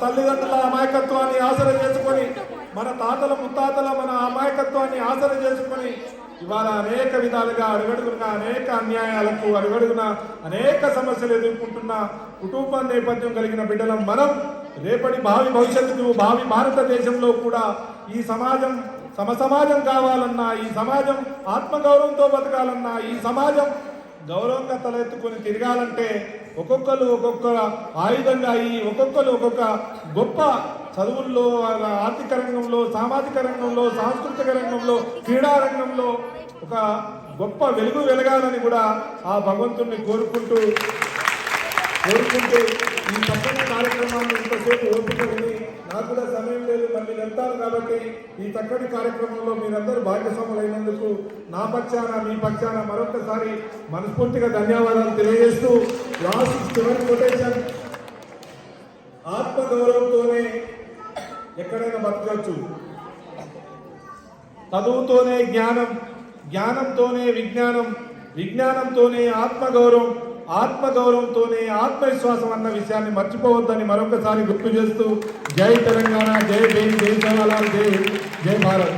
తల్లిదండ్రుల అమాయకత్వాన్ని ఆసరా చేసుకొని, మన తాతల ముత్తాతల మన అమాయకత్వాన్ని ఆసరా చేసుకొని ఇవాళ అనేక విధాలుగా అడుగడుగున అనేక అన్యాయాలకు అడుగడుగున అనేక సమస్యలు ఎదుర్కొంటున్న కుటుంబ నేపథ్యం కలిగిన బిడ్డలం మనం. రేపటి భవిష్యత్తు భావి భారతదేశంలో కూడా ఈ సమాజం సమసమాజం కావాలన్నా, ఈ సమాజం ఆత్మగౌరవంతో బతకాలన్నా, ఈ సమాజం గౌరవంగా తలెత్తుకొని తిరగాలంటే ఒక్కొక్కరు ఒక్కొక్క ఆయుధంగా అయ్యి ఒక్కొక్కరు ఒక్కొక్క గొప్ప చదువుల్లో, ఆర్థిక రంగంలో, సామాజిక రంగంలో, సాంస్కృతిక రంగంలో, క్రీడా రంగంలో ఒక గొప్ప వెలుగు వెలగాలని కూడా ఆ భగవంతుడిని కోరుకుంటూ ఈ చక్కని కార్యక్రమాన్ని ఇంతసేపు ఓపిక విని, నాకు కూడా సమయం లేదు, మళ్ళీ వెళ్తాను కాబట్టి ఈ చక్కటి కార్యక్రమంలో మీరందరూ భాగస్వాములైనందుకు నా పక్షాన మీ పక్షాన మరొకసారి మనస్ఫూర్తిగా ధన్యవాదాలు తెలియజేస్తూ, లాస్ట్ చివరి కొటేషన్, ఆత్మగౌరవంతోనే ఎక్కడైనా బతకచ్చు, చదువుతోనే జ్ఞానం, జ్ఞానంతోనే విజ్ఞానం, విజ్ఞానంతోనే ఆత్మగౌరవం, ఆత్మగౌరవంతోనే ఆత్మవిశ్వాసం అన్న విషయాన్ని మర్చిపోవద్దని మరొకసారి గుర్తు చేస్తూ, జై తెలంగాణ, జై భీమ్, జై జవహర్లాల్, జై భారత్.